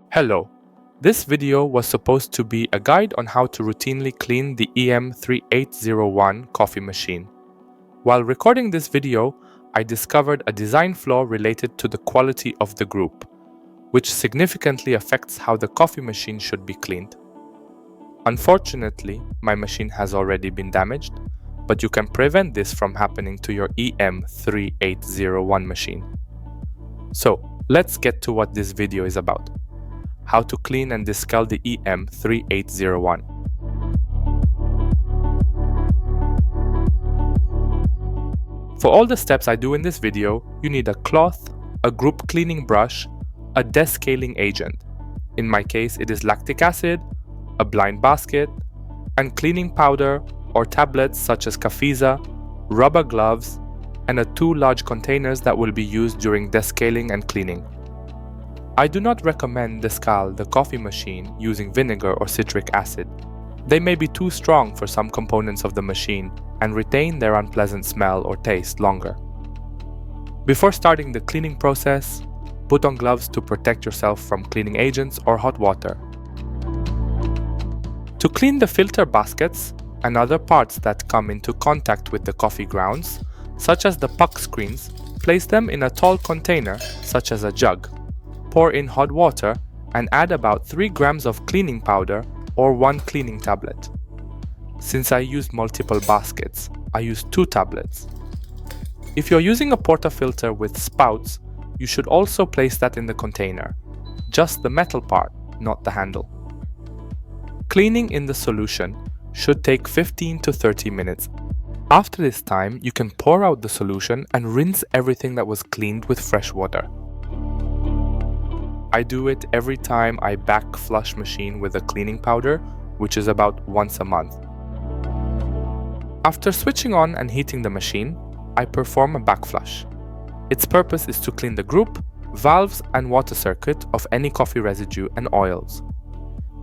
Hello. This video was supposed to be a guide on how to routinely clean the EM3801 coffee machine. While recording this video, I discovered a design flaw related to the quality of the group, which significantly affects how the coffee machine should be cleaned. Unfortunately, my machine has already been damaged, but you can prevent this from happening to your EM3801 machine. So, let's get to what this video is about. How to clean and descale the EM3801. For all the steps I do in this video, you need a cloth, a group cleaning brush, a descaling agent. In my case, it is lactic acid, a blind basket, and cleaning powder or tablets such as kafisa, rubber gloves, and 2 large containers that will be used during descaling and cleaning. I do not recommend Descale the coffee machine using vinegar or citric acid. They may be too strong for some components of the machine and retain their unpleasant smell or taste longer. Before starting the cleaning process, put on gloves to protect yourself from cleaning agents or hot water. To clean the filter baskets and other parts that come into contact with the coffee grounds, such as the puck screens, place them in a tall container such as a jug. Pour in hot water and add about 3 grams of cleaning powder or 1 cleaning tablet. Since I used multiple baskets, I used 2 tablets. If you're using a portafilter with spouts, you should also place that in the container, just the metal part, not the handle. Cleaning in the solution should take 15 to 30 minutes. After this time, you can pour out the solution and rinse everything that was cleaned with fresh water. I do it every time I backflush machine with a cleaning powder, which is about once a month. After switching on and heating the machine, I perform a backflush. Its purpose is to clean the group, valves and water circuit of any coffee residue and oils.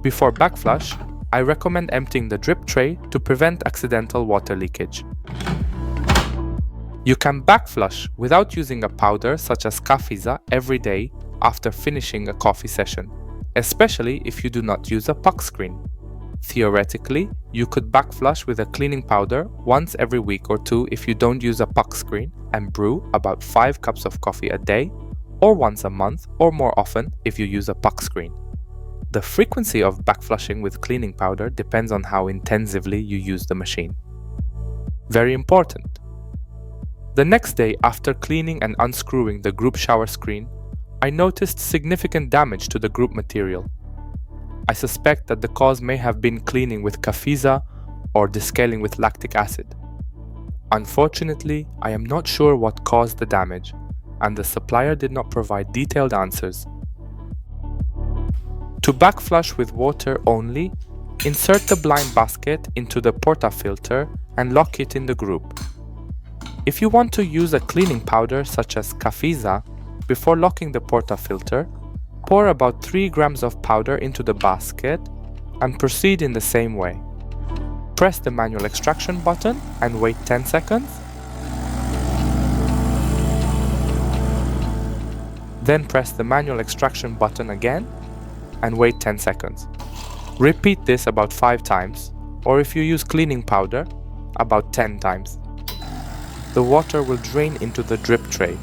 Before backflush, I recommend emptying the drip tray to prevent accidental water leakage. You can backflush without using a powder such as kafisa every day after finishing a coffee session, especially if you do not use a puck screen. Theoretically, you could backflush with a cleaning powder once every week or 2 if you don't use a puck screen and brew about 5 cups of coffee a day, or once a month or more often if you use a puck screen. The frequency of backflushing with cleaning powder depends on how intensively you use the machine. Very important. The next day after cleaning and unscrewing the group shower screen, I noticed significant damage to the group material. I suspect that the cause may have been cleaning with kafisa or descaling with lactic acid. Unfortunately, I am not sure what caused the damage, and the supplier did not provide detailed answers. To backflush with water only, insert the blind basket into the portafilter and lock it in the group. If you want to use a cleaning powder such as kafisa, before locking the portafilter, pour about 3 grams of powder into the basket and proceed in the same way. Press the manual extraction button and wait 10 seconds. Then press the manual extraction button again and wait 10 seconds. Repeat this about 5 times, or if you use cleaning powder, about 10 times. The water will drain into the drip tray.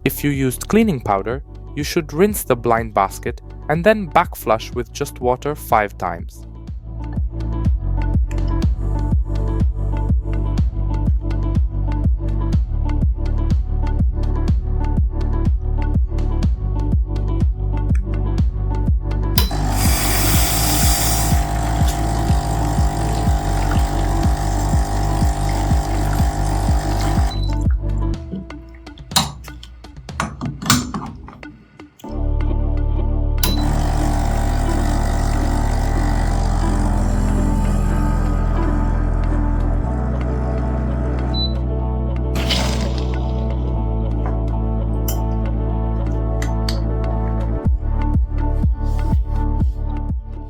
If you used cleaning powder, you should rinse the blind basket and then backflush with just water 5 times.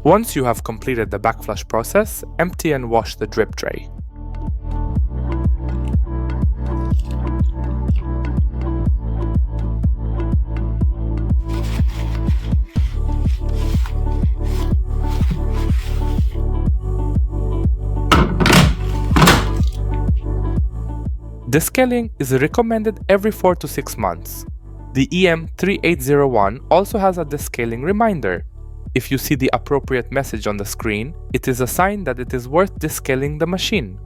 Once you have completed the backflush process, empty and wash the drip tray. Descaling is recommended every 4 to 6 months. The EM3801 also has a descaling reminder. If you see the appropriate message on the screen, it is a sign that it is worth descaling the machine.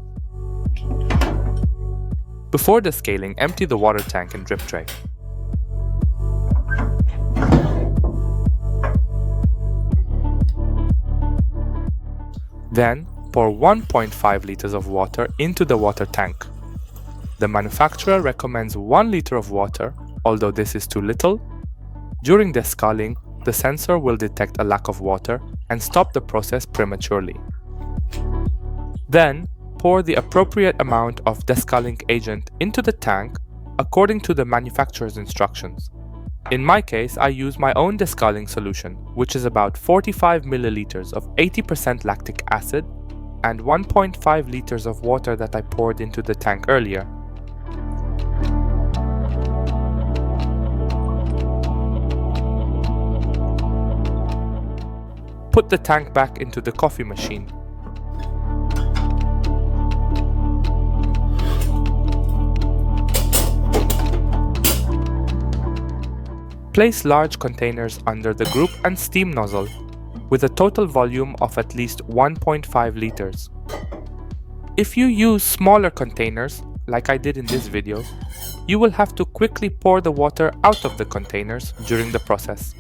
Before descaling, empty the water tank and drip tray. Then, pour 1.5 liters of water into the water tank. The manufacturer recommends 1 liter of water, although this is too little. During descaling, the sensor will detect a lack of water and stop the process prematurely. Then, pour the appropriate amount of descaling agent into the tank according to the manufacturer's instructions. In my case, I use my own descaling solution, which is about 45 milliliters of 80% lactic acid and 1.5 liters of water that I poured into the tank earlier. Put the tank back into the coffee machine. Place large containers under the group and steam nozzle, with a total volume of at least 1.5 liters. If you use smaller containers, like I did in this video, you will have to quickly pour the water out of the containers during the process.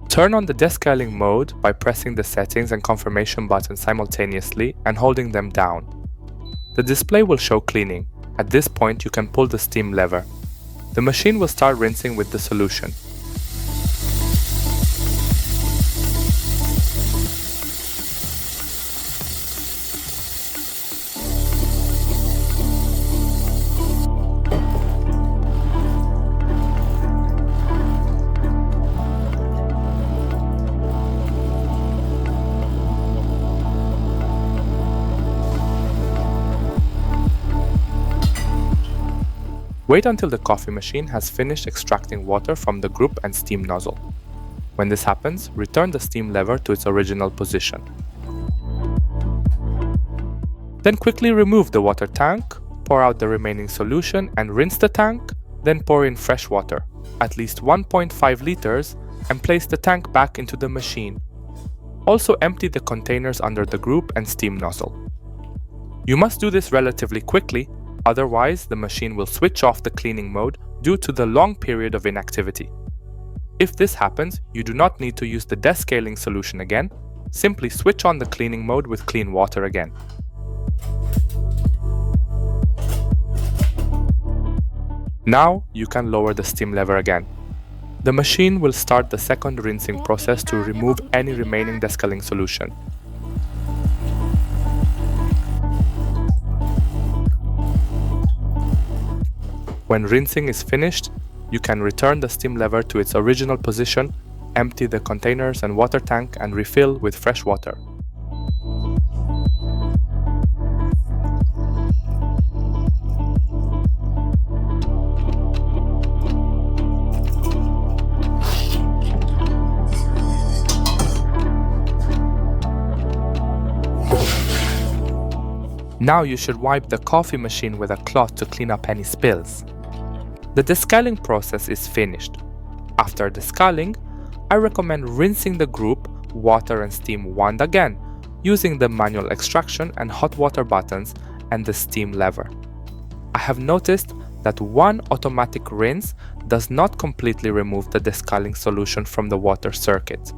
Turn on the descaling mode by pressing the settings and confirmation button simultaneously and holding them down. The display will show cleaning. At this point, you can pull the steam lever. The machine will start rinsing with the solution. Wait until the coffee machine has finished extracting water from the group and steam nozzle. When this happens, return the steam lever to its original position. Then quickly remove the water tank, pour out the remaining solution and rinse the tank, then pour in fresh water, at least 1.5 liters, and place the tank back into the machine. Also empty the containers under the group and steam nozzle. You must do this relatively quickly, otherwise the machine will switch off the cleaning mode due to the long period of inactivity. If this happens, you do not need to use the descaling solution again, simply switch on the cleaning mode with clean water again. Now you can lower the steam lever again. The machine will start the second rinsing process to remove any remaining descaling solution. When rinsing is finished, you can return the steam lever to its original position, empty the containers and water tank and refill with fresh water. Now you should wipe the coffee machine with a cloth to clean up any spills. The descaling process is finished. After descaling, I recommend rinsing the group, water and steam wand again, using the manual extraction and hot water buttons and the steam lever. I have noticed that one automatic rinse does not completely remove the descaling solution from the water circuit.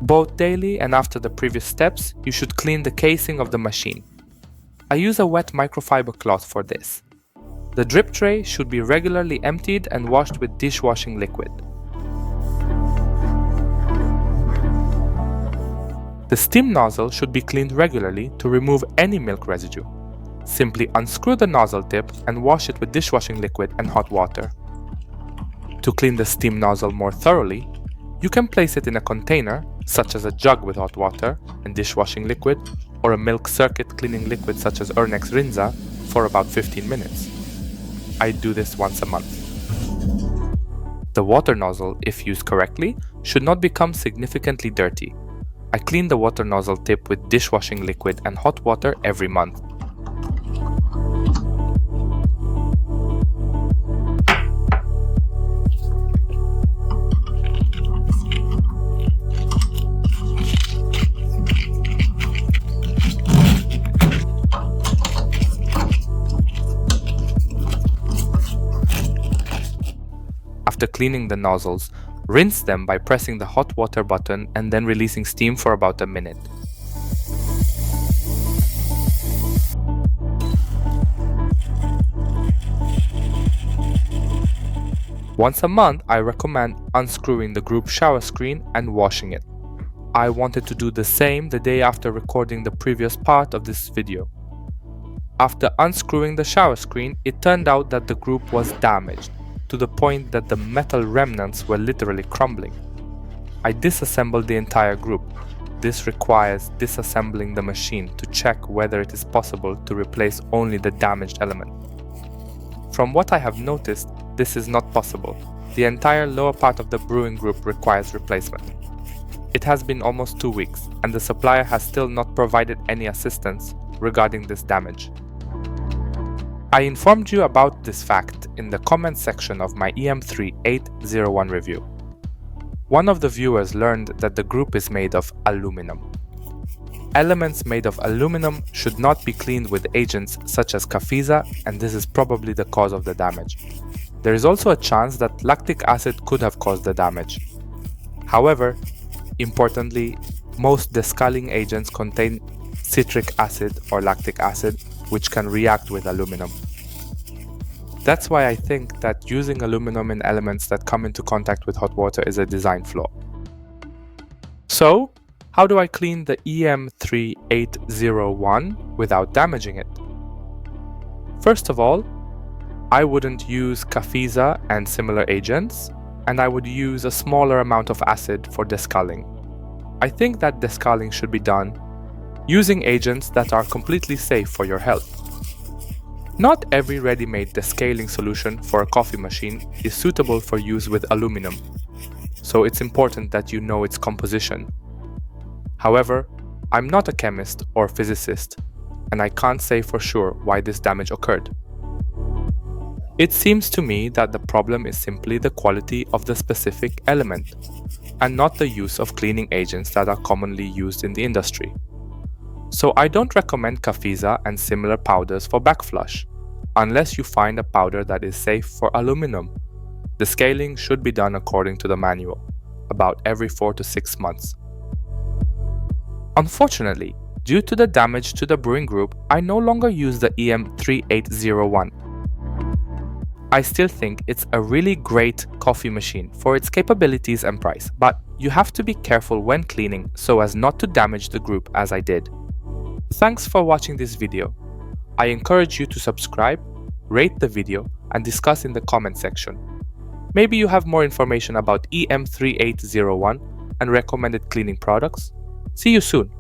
Both daily and after the previous steps, you should clean the casing of the machine. I use a wet microfiber cloth for this. The drip tray should be regularly emptied and washed with dishwashing liquid. The steam nozzle should be cleaned regularly to remove any milk residue. Simply unscrew the nozzle tip and wash it with dishwashing liquid and hot water. To clean the steam nozzle more thoroughly, you can place it in a container, such as a jug with hot water and dishwashing liquid, or a milk circuit cleaning liquid such as Ernex Rinza, for about 15 minutes. I do this once a month. The water nozzle, if used correctly, should not become significantly dirty. I clean the water nozzle tip with dishwashing liquid and hot water every month. After cleaning the nozzles, rinse them by pressing the hot water button and then releasing steam for about a minute. Once a month, I recommend unscrewing the group shower screen and washing it. I wanted to do the same the day after recording the previous part of this video. After unscrewing the shower screen, it turned out that the group was damaged, to the point that the metal remnants were literally crumbling. I disassembled the entire group. This requires disassembling the machine to check whether it is possible to replace only the damaged element. From what I have noticed, this is not possible. The entire lower part of the brewing group requires replacement. It has been almost 2 weeks, and the supplier has still not provided any assistance regarding this damage. I informed you about this fact in the comment section of my EM3801 review. One of the viewers learned that the group is made of aluminum. Elements made of aluminum should not be cleaned with agents such as Cafiza, and this is probably the cause of the damage. There is also a chance that lactic acid could have caused the damage. However, importantly, most descaling agents contain citric acid or lactic acid, which can react with aluminum. That's why I think that using aluminum in elements that come into contact with hot water is a design flaw. So, how do I clean the EM3801 without damaging it? First of all, I wouldn't use Cafiza and similar agents, and I would use a smaller amount of acid for descaling. I think that descaling should be done using agents that are completely safe for your health. Not every ready-made descaling solution for a coffee machine is suitable for use with aluminum, so it's important that you know its composition. However, I'm not a chemist or physicist, and I can't say for sure why this damage occurred. It seems to me that the problem is simply the quality of the specific element, and not the use of cleaning agents that are commonly used in the industry. So I don't recommend Cafiza and similar powders for backflush, unless you find a powder that is safe for aluminum. The scaling should be done according to the manual, about every 4 to 6 months. Unfortunately, due to the damage to the brewing group, I no longer use the EM3801. I still think it's a really great coffee machine for its capabilities and price, but you have to be careful when cleaning so as not to damage the group as I did. Thanks for watching this video. I encourage you to subscribe, rate the video, and discuss in the comment section. Maybe you have more information about EM3801 and recommended cleaning products. See you soon!